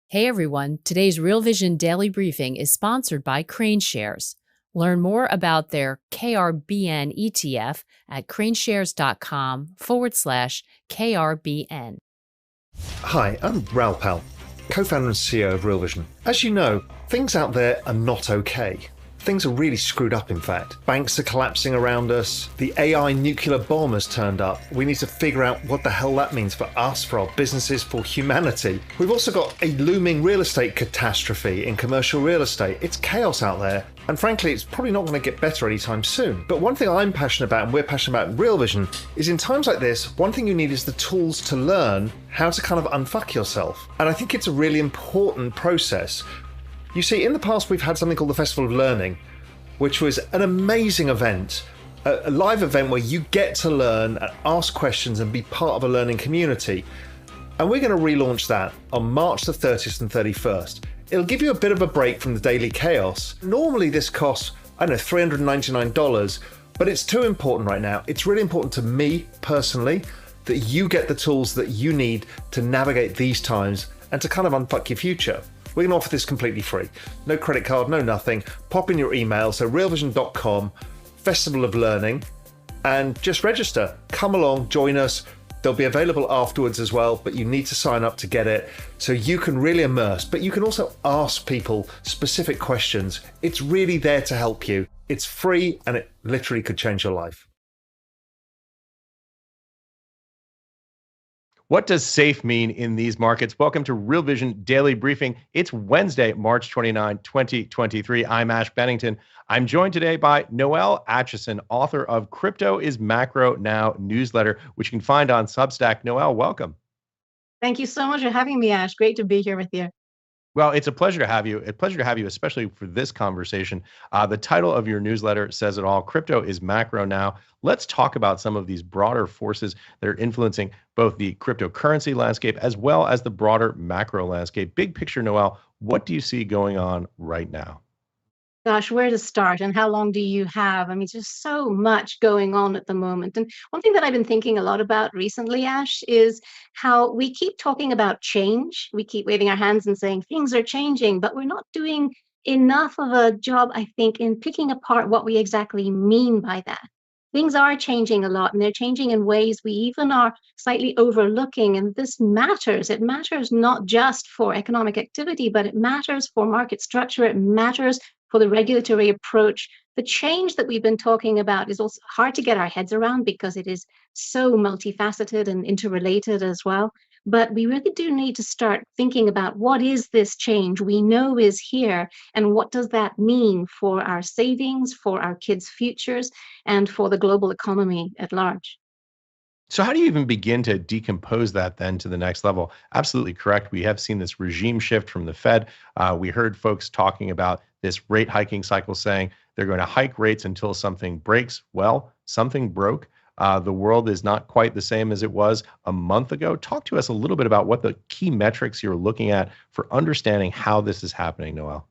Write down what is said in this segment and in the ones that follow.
Hey everyone, today's Real Vision Daily Briefing is sponsored by Crane Shares. Learn more about their KRBN ETF at craneshares.com/KRBN. Hi, I'm Raoul Pal, co-founder and CEO of Real Vision. As you know, things out there are not okay. Things are really screwed up, in fact. Banks are collapsing around us. The AI nuclear bomb has turned up. We need to figure out what the hell that means for us, for our businesses, for humanity. We've also got a looming real estate catastrophe in commercial real estate. It's chaos out there. And frankly, it's probably not going to get better anytime soon. But one thing I'm passionate about, and we're passionate about in Real Vision, is in times like this, one thing you need is the tools to learn how to kind of unfuck yourself. And I think it's a really important process. You see, in the past, we've had something called the Festival of Learning, which was an amazing event, a live event where you get to learn and ask questions and be part of a learning community. And we're going to relaunch that on March the 30th and 31st. It'll give you a bit of a break from the daily chaos. Normally this costs, I don't know, $399, but it's too important right now. It's really important to me personally that you get the tools that you need to navigate these times and to kind of unfuck your future. We're going to offer this completely free. No credit card, no nothing. Pop in your email, so realvision.com, Festival of Learning, and just register. Come along, join us. They'll be available afterwards as well, but you need to sign up to get it so you can really immerse. But you can also ask people specific questions. It's really there to help you. It's free and it literally could change your life. What does safe mean in these markets? Welcome to Real Vision Daily Briefing. It's Wednesday, March 29, 2023. I'm Ash Bennington. I'm joined today by Noelle Acheson, author of Crypto is Macro Now newsletter, which you can find on Substack. Noelle, welcome. Thank you so much for having me, Ash. Great to be here with you. Well, it's a pleasure to have you. A pleasure to have you, especially for this conversation. The title of your newsletter says it all. Crypto is macro now. Let's talk about some of these broader forces that are influencing both the cryptocurrency landscape as well as the broader macro landscape. Big picture, Noelle, what do you see going on right now? Gosh, where to start and how long do you have? I mean, just so much going on at the moment. And one thing that I've been thinking a lot about recently, Ash, is how we keep talking about change. We keep waving our hands and saying things are changing, but we're not doing enough of a job, I think, in picking apart what we exactly mean by that. Things are changing a lot, and they're changing in ways we even are slightly overlooking. And this matters. It matters not just for economic activity, but it matters for market structure. It matters for the regulatory approach. The change that we've been talking about is also hard to get our heads around because it is so multifaceted and interrelated as well. But we really do need to start thinking about what is this change we know is here, and what does that mean for our savings, for our kids' futures, and for the global economy at large. So how do you even begin to decompose that then to the next level? Absolutely correct. We have seen this regime shift from the Fed. We heard folks talking about this rate hiking cycle saying they're going to hike rates until something breaks. Well, something broke. The world is not quite the same as it was a month ago. Talk to us a little bit about what the key metrics you're looking at for understanding how this is happening, Noelle.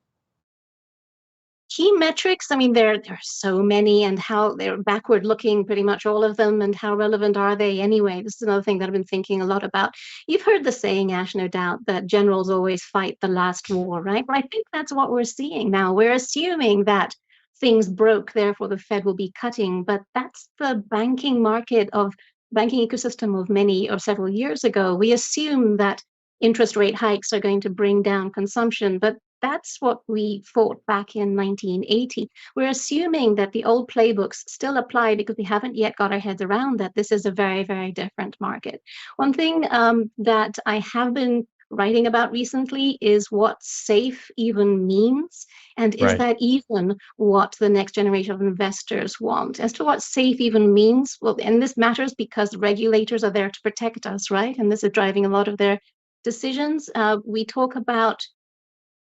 Key metrics, I mean, there are so many, and how they're backward looking, pretty much all of them, and how relevant are they anyway? This is another thing that I've been thinking a lot about. You've heard the saying, Ash, no doubt, that generals always fight the last war, right? Well, I think that's what we're seeing now. We're assuming that things broke, therefore the Fed will be cutting, but that's the banking market of banking ecosystem of many or several years ago. We assume that interest rate hikes are going to bring down consumption, but that's what we thought back in 1980. We're assuming that the old playbooks still apply because we haven't yet got our heads around that this is a very, very different market. One thing that I have been writing about recently is what safe even means, and is Right. that even what the next generation of investors want? As to what safe even means, well, and this matters because regulators are there to protect us, right? And this is driving a lot of their decisions. We talk about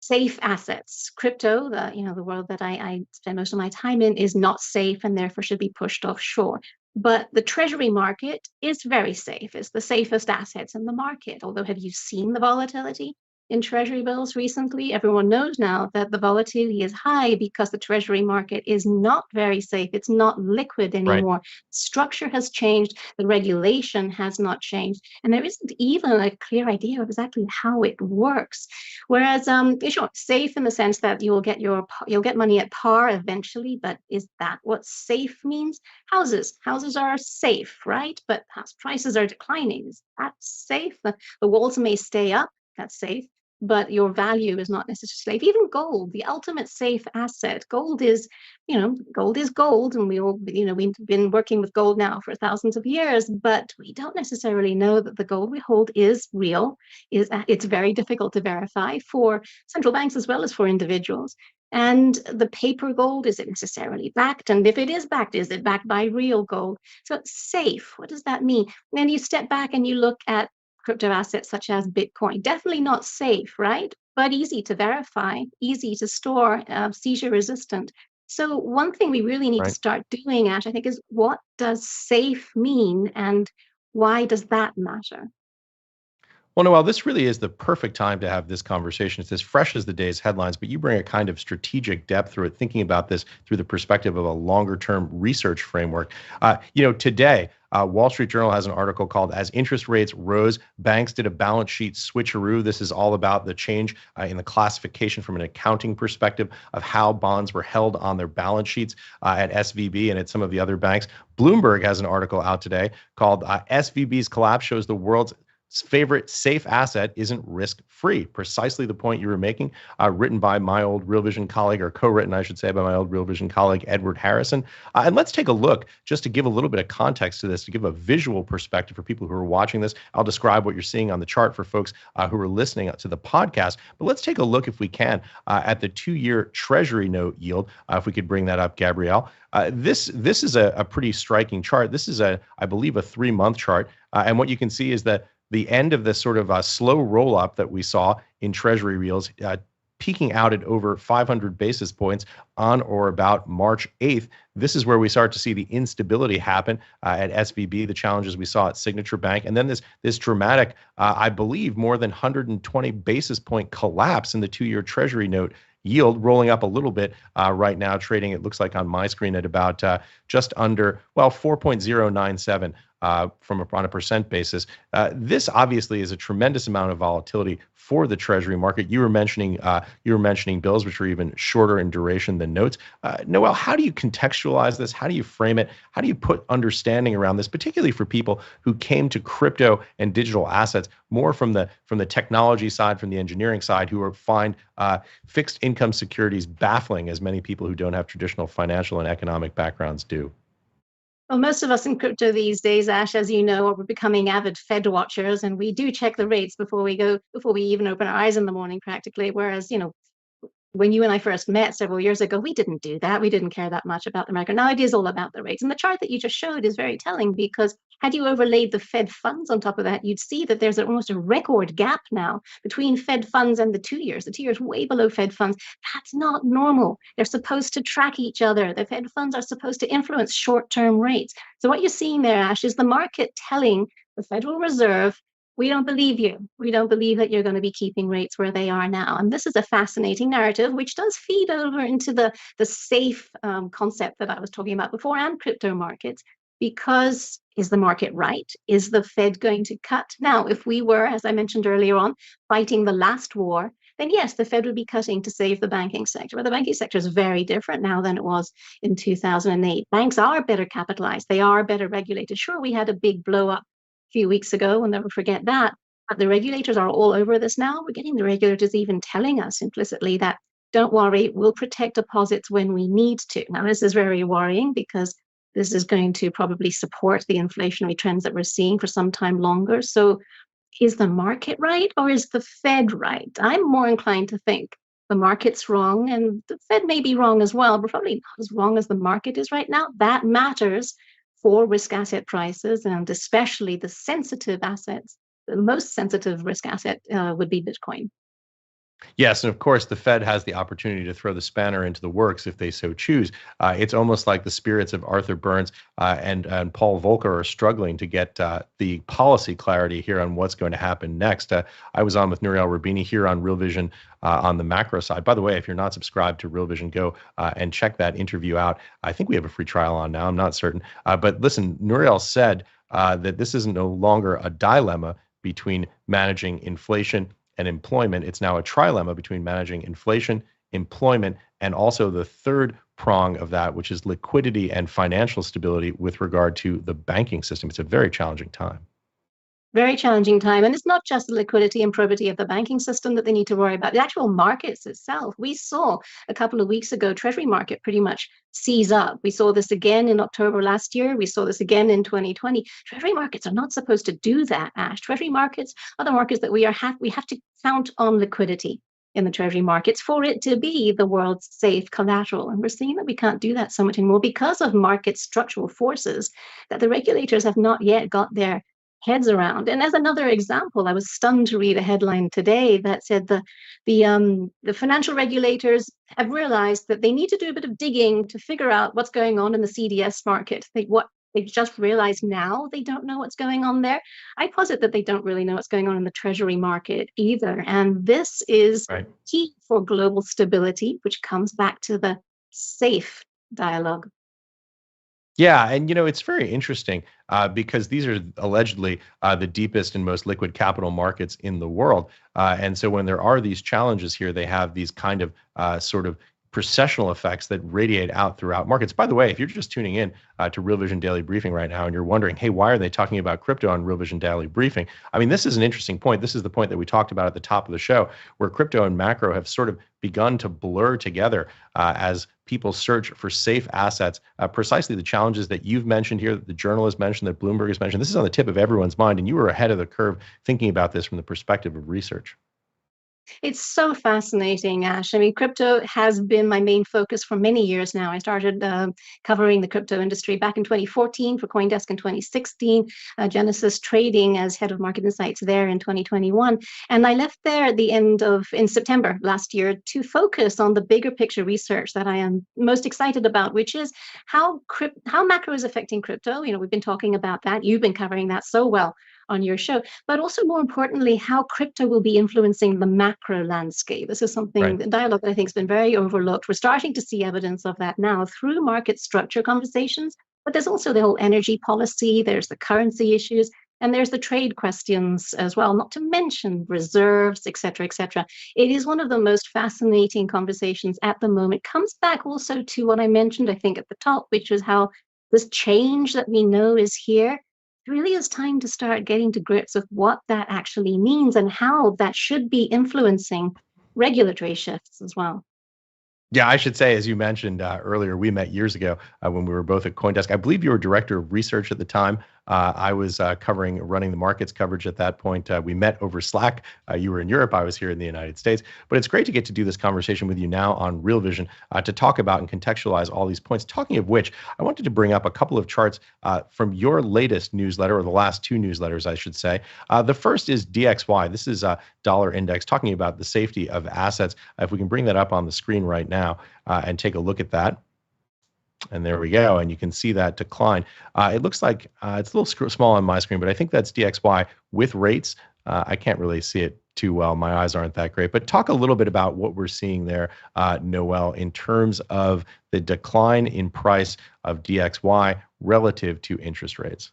safe assets. Crypto, the world that I spend most of my time in, is not safe and therefore should be pushed offshore. But the treasury market is very safe. It's the safest assets in the market. Although, have you seen the volatility? in treasury bills recently. Everyone knows now that the volatility is high because the treasury market is not very safe. It's not liquid Right. anymore. Structure has changed. The regulation has not changed. And there isn't even a clear idea of exactly how it works. Whereas, sure, safe in the sense that you'll get money at par eventually, but is that what safe means? Houses are safe, right? But house prices are declining. Is that safe? The walls may stay up. That's safe, but your value is not necessarily safe. Even gold, the ultimate safe asset. Gold is gold, and we've been working with gold now for thousands of years, but we don't necessarily know that the gold we hold is real. It's very difficult to verify for central banks as well as for individuals. And the paper gold, is it necessarily backed? And if it is backed, is it backed by real gold? So safe, what does that mean? Then you step back and you look at crypto assets such as Bitcoin. Definitely not safe, right? But easy to verify, easy to store, seizure resistant. So one thing we really need to Right. start doing, Ash, I think, is what does safe mean and why does that matter? Well, Noel, this really is the perfect time to have this conversation. It's as fresh as the day's headlines, but you bring a kind of strategic depth through it, thinking about this through the perspective of a longer term research framework. Today, Wall Street Journal has an article called As Interest Rates Rose, Banks Did a Balance Sheet Switcheroo. This is all about the change in the classification from an accounting perspective of how bonds were held on their balance sheets at SVB and at some of the other banks. Bloomberg has an article out today called SVB's Collapse Shows the World's Favorite Safe Asset Isn't Risk-Free. Precisely the point you were making, written by my old Real Vision colleague, or co-written, I should say, by my old Real Vision colleague, Edward Harrison. And let's take a look, just to give a little bit of context to this, to give a visual perspective for people who are watching this. I'll describe what you're seeing on the chart for folks who are listening to the podcast. But let's take a look, if we can, at the 2-year Treasury note yield. If we could bring that up, Gabrielle. This is a pretty striking chart. This is, I believe, a 3-month chart. And what you can see is that the end of this sort of slow roll up that we saw in Treasury yields, peaking out at over 500 basis points on or about March 8th. This is where we start to see the instability happen at SVB, the challenges we saw at Signature Bank, and then this dramatic, I believe, more than 120 basis point collapse in the 2-year Treasury note yield, rolling up a little bit right now, trading, it looks like on my screen, at about just under, 4.097 on a percent basis. This obviously is a tremendous amount of volatility for the Treasury market. You were mentioning bills, which are even shorter in duration than notes. Noelle, how do you contextualize this? How do you frame it? How do you put understanding around this, particularly for people who came to crypto and digital assets more from the technology side, from the engineering side, who find fixed income securities baffling, as many people who don't have traditional financial and economic backgrounds do? Well, most of us in crypto these days, Ash, as you know, are becoming avid Fed watchers, and we do check the rates before we even open our eyes in the morning, practically. Whereas, when you and I first met several years ago, we didn't do that. We didn't care that much about the market. Now it is all about the rates. And the chart that you just showed is very telling, because had you overlaid the Fed funds on top of that, you'd see that there's almost a record gap now between Fed funds and the 2 years. The 2 years way below Fed funds. That's not normal. They're supposed to track each other. The Fed funds are supposed to influence short-term rates. So what you're seeing there, Ash, is the market telling the Federal Reserve, we don't believe you. We don't believe that you're going to be keeping rates where they are now. And this is a fascinating narrative, which does feed over into the safe concept that I was talking about before, and crypto markets, because is the market right? Is the Fed going to cut? Now, if we were, as I mentioned earlier on, fighting the last war, then yes, the Fed would be cutting to save the banking sector. But the banking sector is very different now than it was in 2008. Banks are better capitalized. They are better regulated. Sure, we had a big blow up few weeks ago. We'll never forget that. But the regulators are all over this now. We're getting the regulators even telling us implicitly that, don't worry, we'll protect deposits when we need to. Now, this is very worrying, because this is going to probably support the inflationary trends that we're seeing for some time longer. So is the market right, or is the Fed right? I'm more inclined to think the market's wrong, and the Fed may be wrong as well, but probably not as wrong as the market is right now. That matters for risk asset prices, and especially the sensitive assets. The most sensitive risk asset would be Bitcoin. Yes, and of course, the Fed has the opportunity to throw the spanner into the works if they so choose. It's almost like the spirits of Arthur Burns and Paul Volcker are struggling to get the policy clarity here on what's going to happen next. I was on with Noelle Rubini here on Real Vision on the macro side. By the way, if you're not subscribed to Real Vision, go and check that interview out. I think we have a free trial on now. I'm not certain. But listen, Noelle said that this is no longer a dilemma between managing inflation and employment. It's now a trilemma between managing inflation, employment, and also the third prong of that, which is liquidity and financial stability with regard to the banking system. It's a very challenging time. Very challenging time. And it's not just the liquidity and probity of the banking system that they need to worry about. The actual markets itself. We saw a couple of weeks ago, Treasury market pretty much seize up. We saw this again in October last year. We saw this again in 2020. Treasury markets are not supposed to do that, Ash. Treasury markets are the markets that we have to count on liquidity in the Treasury markets for it to be the world's safe collateral. And we're seeing that we can't do that so much anymore because of market structural forces that the regulators have not yet got their heads around. And as another example, I was stunned to read a headline today that said the financial regulators have realized that they need to do a bit of digging to figure out what's going on in the CDS market. They just realized now they don't know what's going on there. I posit that they don't really know what's going on in the Treasury market either. And this is Right. key for global stability, which comes back to the safe dialogue. Yeah, and it's very interesting because these are allegedly the deepest and most liquid capital markets in the world. And so when there are these challenges here, they have these kind of sort of processional effects that radiate out throughout markets. By the way, if you're just tuning in to Real Vision Daily Briefing right now and you're wondering, hey, why are they talking about crypto on Real Vision Daily Briefing? I mean, this is an interesting point. This is the point that we talked about at the top of the show, where crypto and macro have sort of begun to blur together as people search for safe assets. Precisely the challenges that you've mentioned here, that the journal has mentioned, that Bloomberg has mentioned. This is on the tip of everyone's mind, and you were ahead of the curve thinking about this from the perspective of research. It's so fascinating, Ash. I mean, crypto has been my main focus for many years now. I started covering the crypto industry back in 2014 for CoinDesk in 2016, Genesis Trading as head of market insights there in 2021. And I left there at the in September last year to focus on the bigger picture research that I am most excited about, which is how macro is affecting crypto. We've been talking about that. You've been covering that so well on your show, but also more importantly, how crypto will be influencing the macro landscape. This is something, Right. the dialogue that I think has been very overlooked. We're starting to see evidence of that now through market structure conversations, but there's also the whole energy policy, there's the currency issues, and there's the trade questions as well, not to mention reserves, et cetera, et cetera. It is one of the most fascinating conversations at the moment. Comes back also to what I mentioned, I think, at the top, which is how this change that we know is here. It really is time to start getting to grips with what that actually means and how that should be influencing regulatory shifts as well. Yeah, I should say, as you mentioned earlier, we met years ago when we were both at CoinDesk. I believe you were director of research at the time. I was running the markets coverage at that point. We met over Slack. You were in Europe. I was here in the United States. But it's great to get to do this conversation with you now on Real Vision to talk about and contextualize all these points. Talking of which, I wanted to bring up a couple of charts from your latest newsletter, or the last two newsletters, I should say. The first is DXY. This is a dollar index talking about the safety of assets. If we can bring that up on the screen right now and take a look at that. And there we go. And you can see that decline. It looks like it's a little small on my screen, but I think that's DXY with rates. I can't really see it too well. My eyes aren't that great. But talk a little bit about what we're seeing there, Noelle, in terms of the decline in price of DXY relative to interest rates.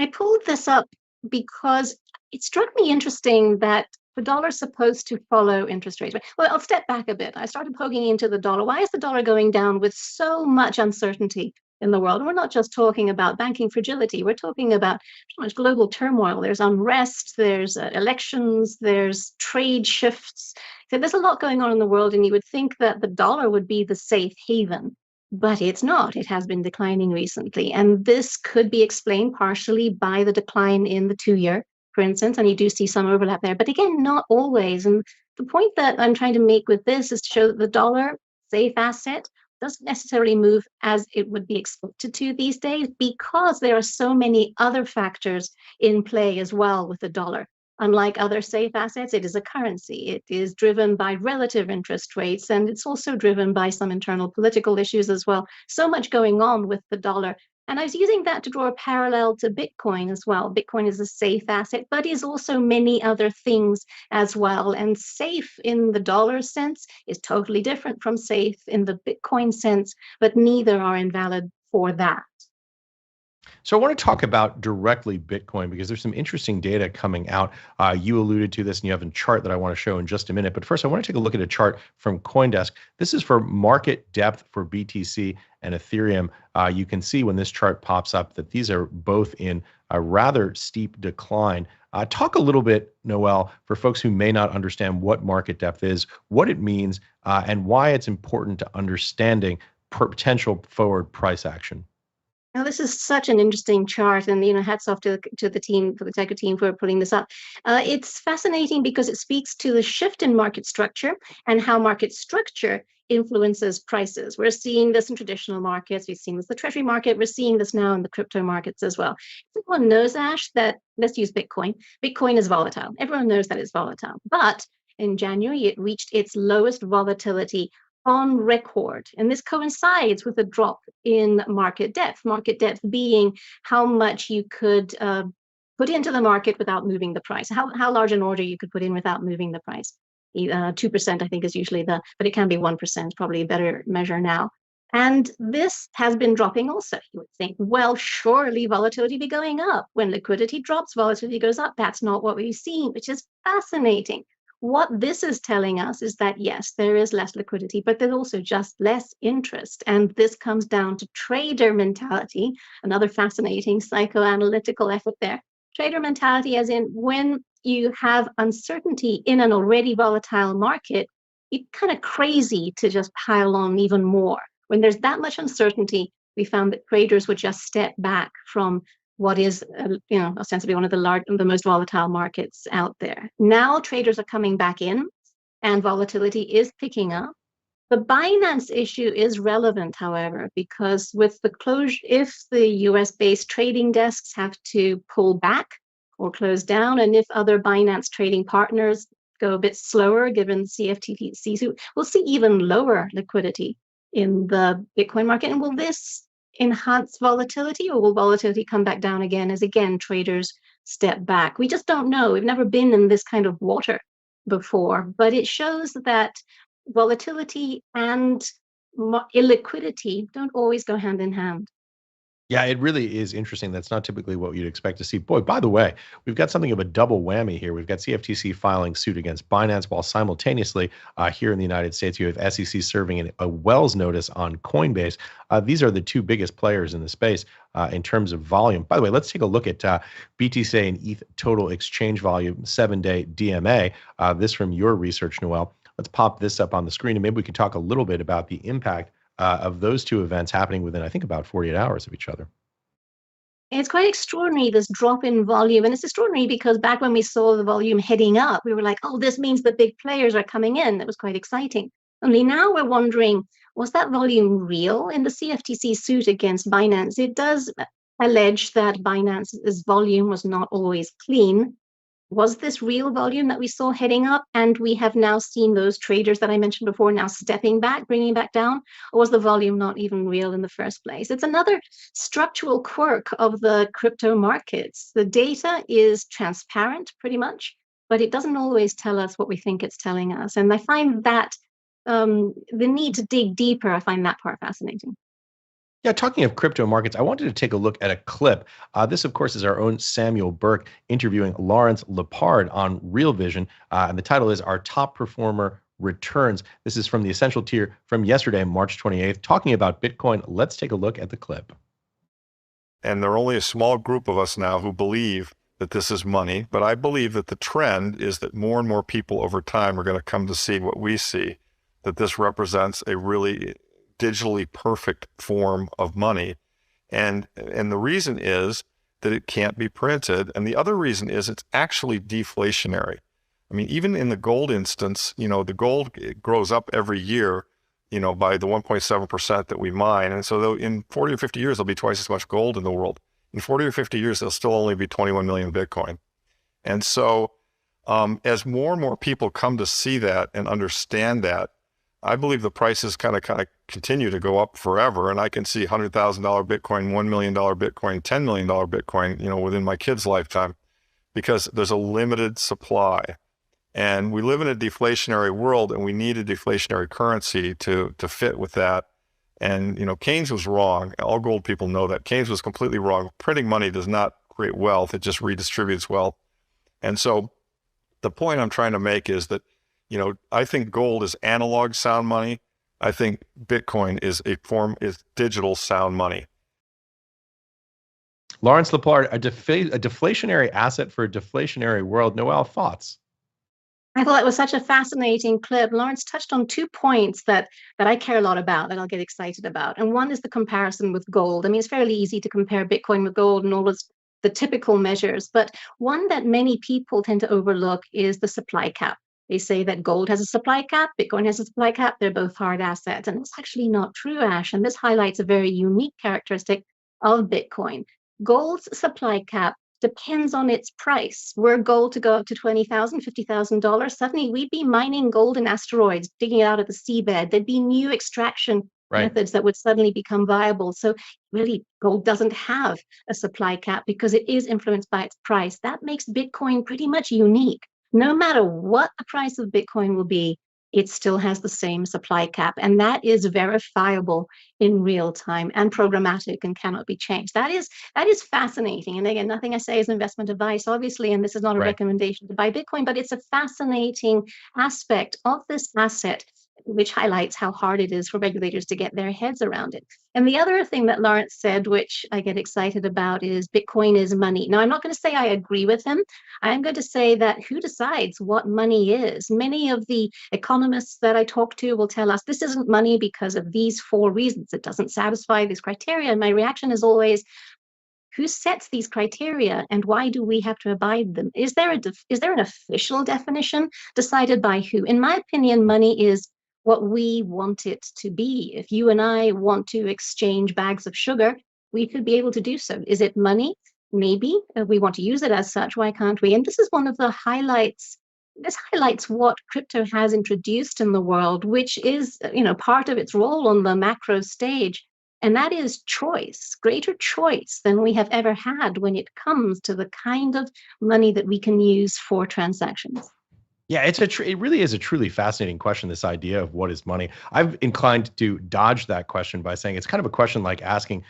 I pulled this up because it struck me interesting that the dollar is supposed to follow interest rates. Well, I'll step back a bit. I started poking into the dollar. Why is the dollar going down with so much uncertainty in the world? And we're not just talking about banking fragility. We're talking about so much global turmoil. There's unrest, there's elections, there's trade shifts. So there's a lot going on in the world, and you would think that the dollar would be the safe haven. But it's not. It has been declining recently. And this could be explained partially by the decline in the 2-year, for instance, and you do see some overlap there. But again, not always. And the point that I'm trying to make with this is to show that the dollar, safe asset, doesn't necessarily move as it would be expected to these days because there are so many other factors in play as well with the dollar. Unlike other safe assets, it is a currency. It is driven by relative interest rates, and it's also driven by some internal political issues as well. So much going on with the dollar. And I was using that to draw a parallel to Bitcoin as well. Bitcoin is a safe asset, but is also many other things as well. And safe in the dollar sense is totally different from safe in the Bitcoin sense, but neither are invalid for that. So I want to talk about directly Bitcoin because there's some interesting data coming out. You alluded to this and you have a chart that I want to show in just a minute. But first, I want to take a look at a chart from CoinDesk. This is for market depth for BTC and Ethereum. You can see when this chart pops up that these are both in a rather steep decline. Talk a little bit, Noelle, for folks who may not understand what market depth is, what it means, and why it's important to understanding potential forward price action. Now, this is such an interesting chart, and hats off to the team, for the Techo team, for putting this up. It's fascinating because it speaks to the shift in market structure and how market structure influences prices. We're seeing this in traditional markets. We've seen this in the treasury market. We're seeing this now in the crypto markets as well. Everyone knows, Ash, that let's use Bitcoin. Bitcoin is volatile. Everyone knows that it's volatile, but in January, it reached its lowest volatility on record. And this coincides with a drop in market depth being how much you could put into the market without moving the price, how large an order you could put in without moving the price. 2%, I think, is usually but it can be 1%, probably a better measure now. And this has been dropping also. You would think, well, surely volatility be going up. When liquidity drops, volatility goes up. That's not what we've seen, which is fascinating. What this is telling us is that, yes, there is less liquidity, but there's also just less interest. And this comes down to trader mentality, another fascinating psychoanalytical effort there. Trader mentality, as in when you have uncertainty in an already volatile market, it's kind of crazy to just pile on even more. When there's that much uncertainty, we found that traders would just step back from what is, ostensibly one of the most volatile markets out there. Now traders are coming back in, and volatility is picking up. The Binance issue is relevant, however, because with the closure, if the US-based trading desks have to pull back or close down, and if other Binance trading partners go a bit slower, given CFTC suit, we'll see even lower liquidity in the Bitcoin market. And will this enhance volatility, or will volatility come back down again as, again, traders step back? We just don't know. We've never been in this kind of water before, but it shows that volatility and illiquidity don't always go hand in hand. Yeah, it really is interesting. That's not typically what you'd expect to see. Boy, by the way, we've got something of a double whammy here. We've got CFTC filing suit against Binance, while simultaneously here in the United States, you have SEC serving a Wells notice on Coinbase. These are the two biggest players in the space in terms of volume. By the way, let's take a look at BTC and ETH total exchange volume, 7-day DMA. This from your research, Noelle. Let's pop this up on the screen, and maybe we can talk a little bit about the impact of those two events happening within, I think, about 48 hours of each other. It's quite extraordinary, this drop in volume. And it's extraordinary because back when we saw the volume heading up, we were like, oh, this means the big players are coming in. That was quite exciting. Only now we're wondering, was that volume real? In the CFTC suit against Binance, it does allege that Binance's volume was not always clean. Was this real volume that we saw heading up? And we have now seen those traders that I mentioned before now stepping back, bringing back down? Or was the volume not even real in the first place? It's another structural quirk of the crypto markets. The data is transparent pretty much, but it doesn't always tell us what we think it's telling us. And I find that the need to dig deeper, I find that part fascinating. Yeah, talking of crypto markets, I wanted to take a look at a clip. This, of course, is our own Samuel Burke interviewing Lawrence Lepard on realvision. And the title is Our Top Performer Returns. This is from the Essential Tier from yesterday, March 28th, talking about Bitcoin. Let's take a look at the clip. And there are only a small group of us now who believe that this is money. But I believe that the trend is that more and more people over time are going to come to see what we see, that this represents a really digitally perfect form of money. And the reason is that it can't be printed. And the other reason is it's actually deflationary. I mean, even in the gold instance, the gold grows up every year, by the 1.7% that we mine. And so in 40 or 50 years, there'll be twice as much gold in the world. In 40 or 50 years, there'll still only be 21 million Bitcoin. And so As more and more people come to see that and understand that, I believe the prices kind of continue to go up forever. And I can see $100,000 Bitcoin, $1 million Bitcoin, $10 million Bitcoin, within my kid's lifetime, because there's a limited supply. And we live in a deflationary world, and we need a deflationary currency to fit with that. And, Keynes was wrong. All gold people know that. Keynes was completely wrong. Printing money does not create wealth. It just redistributes wealth. And so the point I'm trying to make is that, I think gold is analog sound money. I think Bitcoin is digital sound money. Lawrence Lepard, a deflationary asset for a deflationary world. Noelle, thoughts? I thought it was such a fascinating clip. Lawrence touched on 2 points that I care a lot about, that I'll get excited about. And one is the comparison with gold. I mean, it's fairly easy to compare Bitcoin with gold and all of the typical measures. But one that many people tend to overlook is the supply cap. They say that gold has a supply cap, Bitcoin has a supply cap. They're both hard assets. And it's actually not true, Ash. And this highlights a very unique characteristic of Bitcoin. Gold's supply cap depends on its price. Were gold to go up to $20,000, $50,000, suddenly we'd be mining gold in asteroids, digging it out of the seabed. There'd be new extraction methods that would suddenly become viable. So really, gold doesn't have a supply cap because it is influenced by its price. That makes Bitcoin pretty much unique. No matter what the price of Bitcoin will be, it still has the same supply cap. And that is verifiable in real time and programmatic and cannot be changed. That is fascinating. And again, nothing I say is investment advice, obviously, and this is not a recommendation to buy Bitcoin, but it's a fascinating aspect of this asset, which highlights how hard it is for regulators to get their heads around it. And the other thing that Lawrence said, which I get excited about, is Bitcoin is money. Now, I'm not going to say I agree with him. I'm going to say that who decides what money is? Many of the economists that I talk to will tell us this isn't money because of these 4 reasons. It doesn't satisfy these criteria. And my reaction is always, who sets these criteria and why do we have to abide them? Is there an official definition decided by who? In my opinion, money is what we want it to be. If you and I want to exchange bags of sugar, we could be able to do so. Is it money? Maybe. We want to use it as such. Why can't we? And this is one of the highlights. This highlights what crypto has introduced in the world, which is, part of its role on the macro stage. And that is choice, greater choice than we have ever had when it comes to the kind of money that we can use for transactions. Yeah, it really is a truly fascinating question, this idea of what is money. I've inclined to dodge that question by saying it's kind of a question like asking,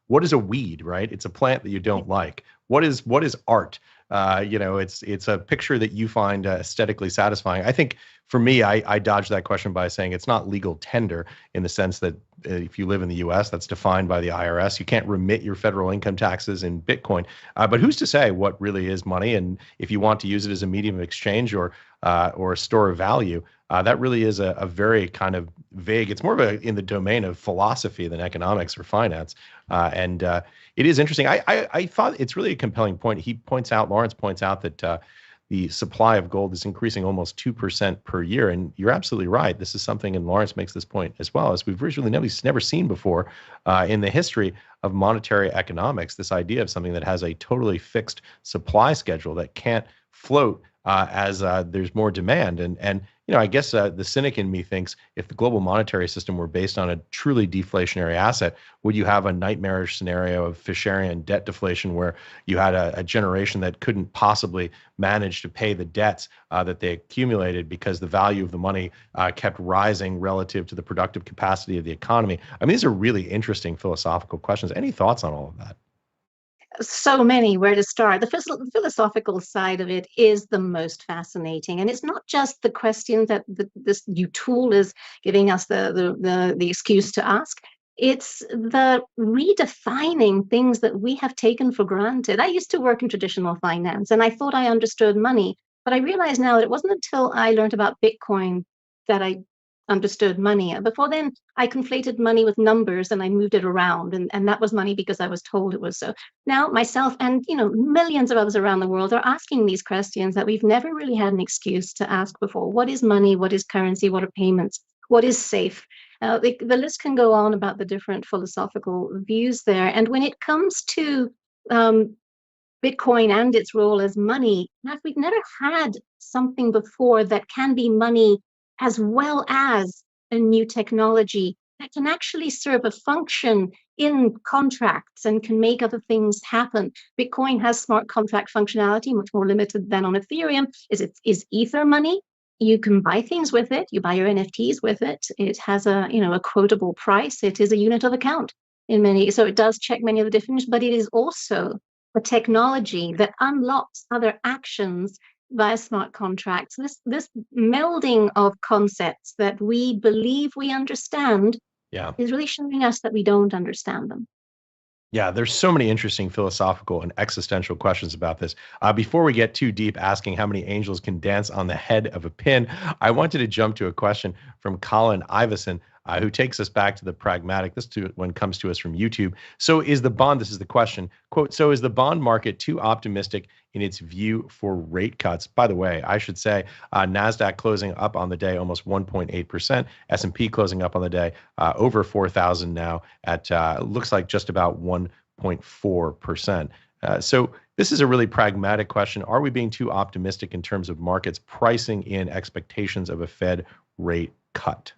what is a weed, right? It's a plant that you don't like. What is art? It's a picture that you find aesthetically satisfying. I think for me, I dodge that question by saying it's not legal tender in the sense that if you live in the U.S., that's defined by the IRS. You can't remit your federal income taxes in Bitcoin. But who's to say what really is money? And if you want to use it as a medium of exchange or a store of value, that really is a very kind of vague. It's more of in the domain of philosophy than economics or finance. And it is interesting. I thought it's really a compelling point. Lawrence points out that the supply of gold is increasing almost 2% per year. And you're absolutely right. This is something, and Lawrence makes this point as well, as we've really never seen before in the history of monetary economics, this idea of something that has a totally fixed supply schedule that can't float as there's more demand. And I guess the cynic in me thinks if the global monetary system were based on a truly deflationary asset, would you have a nightmarish scenario of Fisherian debt deflation where you had a generation that couldn't possibly manage to pay the debts that they accumulated because the value of the money kept rising relative to the productive capacity of the economy? I mean, these are really interesting philosophical questions. Any thoughts on all of that? So many where to start. The philosophical side of it is the most fascinating, and it's not just the questions that this new tool is giving us the excuse to ask. It's the redefining things that we have taken for granted. I used to work in traditional finance, and I thought I understood money, but I realize now that it wasn't until I learned about Bitcoin that I understood money. Before then, I conflated money with numbers and I moved it around, and that was money because I was told it was so. Now, myself and millions of others around the world are asking these questions that we've never really had an excuse to ask before. What is money? What is currency? What are payments? What is safe? The list can go on about the different philosophical views there. And when it comes to Bitcoin and its role as money. Now, we've never had something before that can be money as well as a new technology that can actually serve a function in contracts and can make other things happen. Bitcoin has smart contract functionality, much more limited than on Ethereum. Is Ether money? You can buy things with it. You buy your NFTs with it. It has a quotable price. It is a unit of account in many. So it does check many of the definitions, but it is also a technology that unlocks other actions via smart contracts. This melding of concepts that we believe we understand is really showing us that we don't understand them. Yeah, there's so many interesting philosophical and existential questions about this. Before we get too deep asking how many angels can dance on the head of a pin, I wanted to jump to a question from Colin Iveson, who takes us back to the pragmatic. This one comes to us from YouTube. This is the question, quote, so is the bond market too optimistic in its view for rate cuts? By the way, I should say NASDAQ closing up on the day almost 1.8%, S&P closing up on the day over 4,000 now at looks like just about 1.4%. So this is a really pragmatic question. Are we being too optimistic in terms of markets pricing in expectations of a Fed rate cut?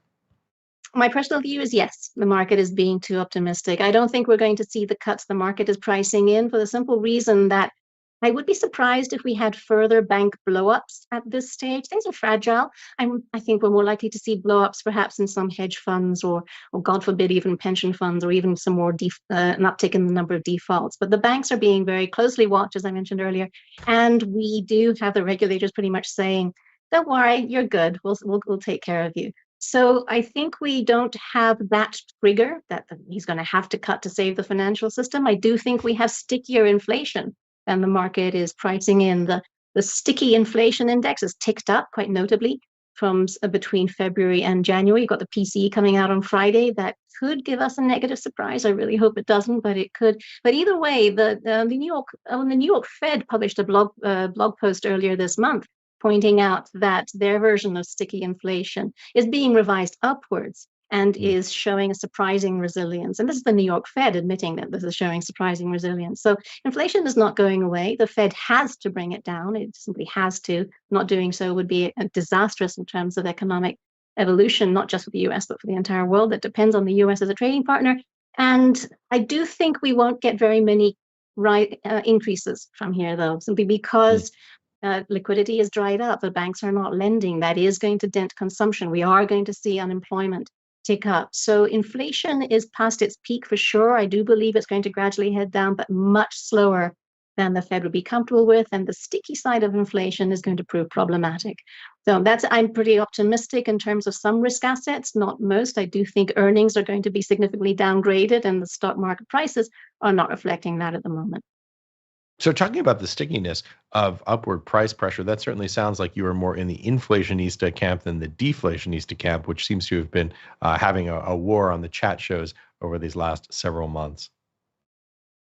My personal view is yes, the market is being too optimistic. I don't think we're going to see the cuts the market is pricing in, for the simple reason that I would be surprised if we had further bank blowups at this stage. Things are fragile. I think we're more likely to see blowups perhaps in some hedge funds or God forbid, even pension funds, or even some more an uptick in the number of defaults. But the banks are being very closely watched, as I mentioned earlier. And we do have the regulators pretty much saying, don't worry, you're good. We'll take care of you. So I think we don't have that trigger that he's going to have to cut to save the financial system. I do think we have stickier inflation than the market is pricing in. The sticky inflation index has ticked up quite notably from between February and January. You've got the PCE coming out on Friday. That could give us a negative surprise. I really hope it doesn't, but it could. But either way, the New York Fed published a blog post earlier this month pointing out that their version of sticky inflation is being revised upwards and is showing a surprising resilience. And this is the New York Fed admitting that this is showing surprising resilience. So inflation is not going away. The Fed has to bring it down. It simply has to. Not doing so would be disastrous in terms of economic evolution, not just for the US, but for the entire world that depends on the US as a trading partner. And I do think we won't get very many increases from here, though, simply because liquidity is dried up. The banks are not lending. That is going to dent consumption. We are going to see unemployment tick up. So inflation is past its peak for sure. I do believe it's going to gradually head down, but much slower than the Fed would be comfortable with. And the sticky side of inflation is going to prove problematic. So I'm pretty optimistic in terms of some risk assets, not most. I do think earnings are going to be significantly downgraded, and the stock market prices are not reflecting that at the moment. So talking about the stickiness of upward price pressure, that certainly sounds like you are more in the inflationista camp than the deflationista camp, which seems to have been having a war on the chat shows over these last several months.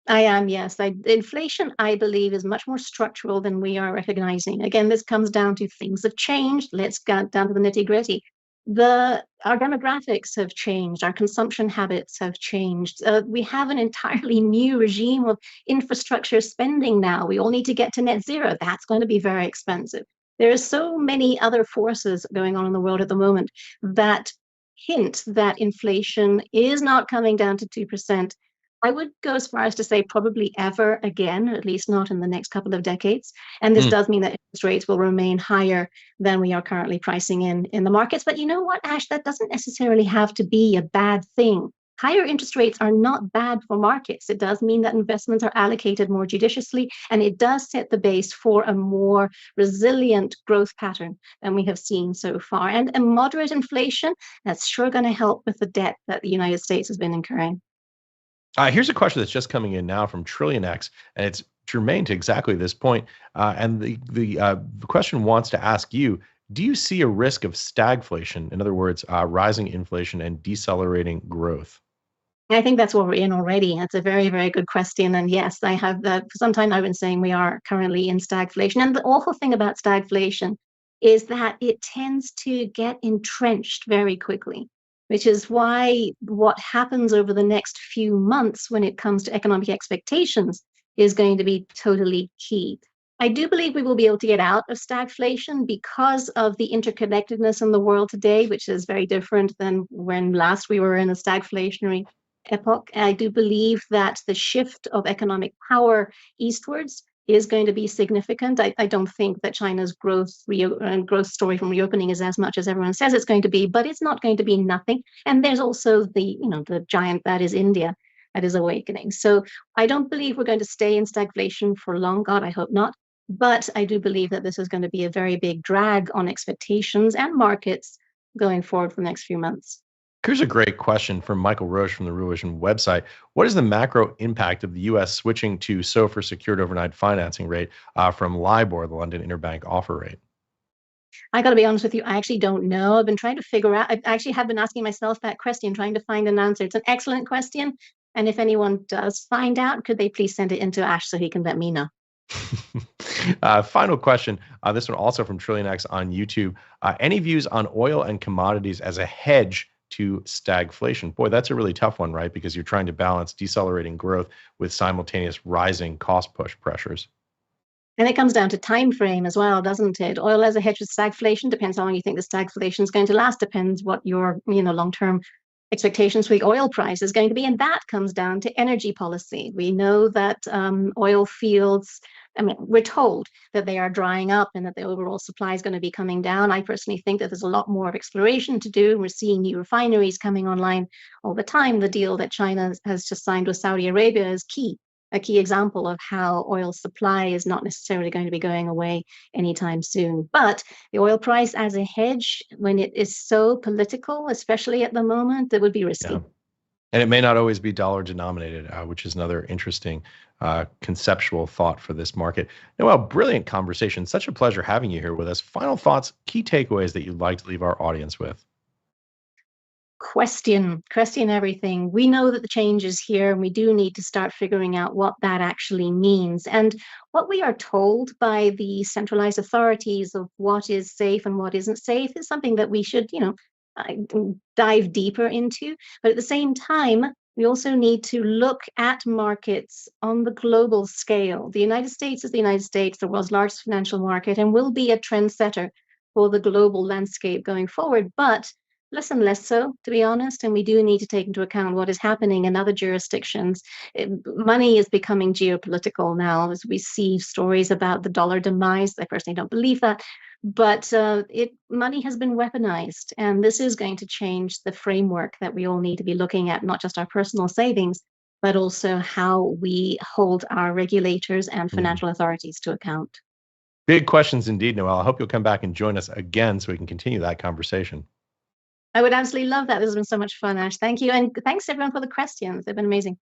I am, yes. Inflation, I believe, is much more structural than we are recognizing. Again, this comes down to things have changed. Let's get down to the nitty-gritty. Our demographics have changed. Our consumption habits have changed. We have an entirely new regime of infrastructure spending now. We all need to get to net zero. That's going to be very expensive. There are so many other forces going on in the world at the moment that hint that inflation is not coming down to 2%. I would go as far as to say probably ever again, at least not in the next couple of decades. And this does mean that interest rates will remain higher than we are currently pricing in the markets. But you know what, Ash, that doesn't necessarily have to be a bad thing. Higher interest rates are not bad for markets. It does mean that investments are allocated more judiciously, and it does set the base for a more resilient growth pattern than we have seen so far. And a moderate inflation, that's sure going to help with the debt that the United States has been incurring. Here's a question that's just coming in now from TrillionX, and it's germane to exactly this point. And the question wants to ask you, do you see a risk of stagflation? In other words, rising inflation and decelerating growth? I think that's what we're in already. That's a very, very good question. And yes, I have that. For some time I've been saying we are currently in stagflation. And the awful thing about stagflation is that it tends to get entrenched very quickly, which is why what happens over the next few months when it comes to economic expectations is going to be totally key. I do believe we will be able to get out of stagflation because of the interconnectedness in the world today, which is very different than when last we were in a stagflationary epoch. I do believe that the shift of economic power eastwards is going to be significant. I don't think that China's growth story from reopening is as much as everyone says it's going to be, but it's not going to be nothing. And there's also the giant that is India that is awakening. So I don't believe we're going to stay in stagflation for long. God, I hope not. But I do believe that this is going to be a very big drag on expectations and markets going forward for the next few months. Here's a great question from Michael Roche from the Real Vision website. What is the macro impact of the U.S. switching to SOFR secured overnight financing rate from LIBOR, the London Interbank Offer Rate? I got to be honest with you, I actually don't know. I've been trying to figure out, I actually have been asking myself that question, trying to find an answer. It's an excellent question. And if anyone does find out, could they please send it into Ash so he can let me know? Final question. This one also from TrillionX on YouTube. Any views on oil and commodities as a hedge to stagflation? Boy, that's a really tough one, right? Because you're trying to balance decelerating growth with simultaneous rising cost push pressures. And it comes down to time frame as well, doesn't it? Oil as a hedge with stagflation depends how long you think the stagflation is going to last, depends what your long-term expectations for the oil price is going to be. And that comes down to energy policy. We know that oil fields, we're told that they are drying up and that the overall supply is going to be coming down. I personally think that there's a lot more of exploration to do. We're seeing new refineries coming online all the time. The deal that China has just signed with Saudi Arabia is a key example of how oil supply is not necessarily going to be going away anytime soon. But the oil price as a hedge, when it is so political, especially at the moment, that would be risky. Yeah. And it may not always be dollar denominated, which is another interesting conceptual thought for this market. Noelle, brilliant conversation. Such a pleasure having you here with us. Final thoughts, key takeaways that you'd like to leave our audience with. Question everything. We know that the change is here, and we do need to start figuring out what that actually means. And what we are told by the centralized authorities of what is safe and what isn't safe is something that we should, dive deeper into. But at the same time, we also need to look at markets on the global scale. The United States is the United States, the world's largest financial market, and will be a trendsetter for the global landscape going forward. But less and less so, to be honest, and we do need to take into account what is happening in other jurisdictions. Money is becoming geopolitical now, as we see stories about the dollar demise. I personally don't believe that, but money has been weaponized, and this is going to change the framework that we all need to be looking at, not just our personal savings, but also how we hold our regulators and financial authorities to account. Big questions indeed, Noelle. I hope you'll come back and join us again so we can continue that conversation. I would absolutely love that. This has been so much fun, Ash. Thank you. And thanks everyone for the questions. They've been amazing.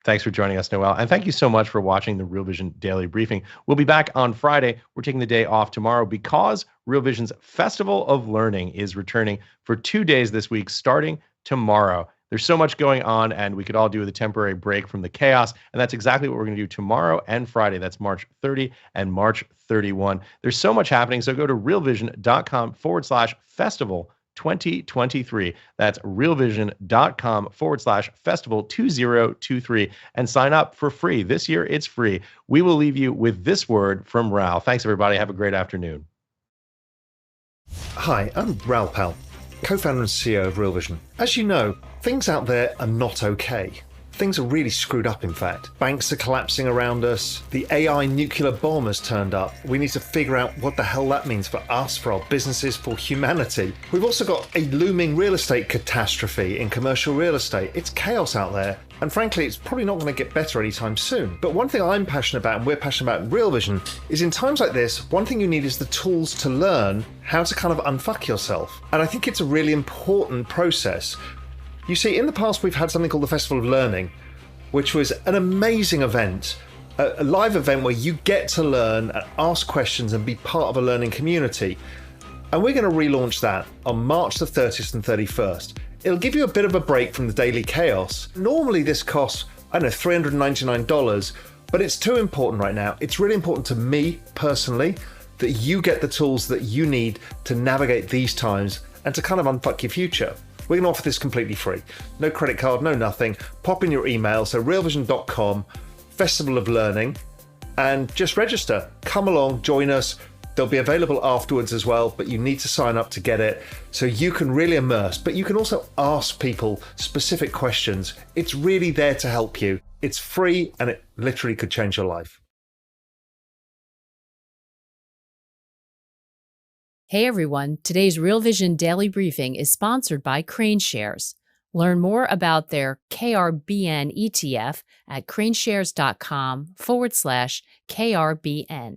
Thanks for joining us, Noelle. And thank you so much for watching the Real Vision Daily Briefing. We'll be back on Friday. We're taking the day off tomorrow because Real Vision's Festival of Learning is returning for 2 days this week, starting tomorrow. There's so much going on, and we could all do with a temporary break from the chaos. And that's exactly what we're going to do tomorrow and Friday. That's March 30 and March 31. There's so much happening. So go to realvision.com/festival 2023. That's realvision.com/festival 2023 and sign up for free. This year it's free. We will leave you with this word from Raoul. Thanks, everybody. Have a great afternoon. Hi, I'm Raoul Pal, co-founder and CEO of Real Vision. As you know, things out there are not okay. Things are really screwed up, in fact. Banks are collapsing around us. The AI nuclear bomb has turned up. We need to figure out what the hell that means for us, for our businesses, for humanity. We've also got a looming real estate catastrophe in commercial real estate. It's chaos out there. And frankly, it's probably not going to get better anytime soon. But one thing I'm passionate about, and we're passionate about in Real Vision, is in times like this, one thing you need is the tools to learn how to kind of unfuck yourself. And I think it's a really important process. You see, in the past, we've had something called the Festival of Learning, which was an amazing event, a live event where you get to learn and ask questions and be part of a learning community. And we're going to relaunch that on March the 30th and 31st. It'll give you a bit of a break from the daily chaos. Normally this costs, $399, but it's too important right now. It's really important to me personally that you get the tools that you need to navigate these times and to kind of unfuck your future. We're going to offer this completely free. No credit card, no nothing. Pop in your email, so realvision.com Festival of Learning, and just register. Come along, join us. They'll be available afterwards as well, but you need to sign up to get it so you can really immerse. But you can also ask people specific questions. It's really there to help you. It's free and it literally could change your life. Hey everyone, today's Real Vision Daily Briefing is sponsored by CraneShares. Learn more about their KRBN ETF at craneshares.com/KRBN.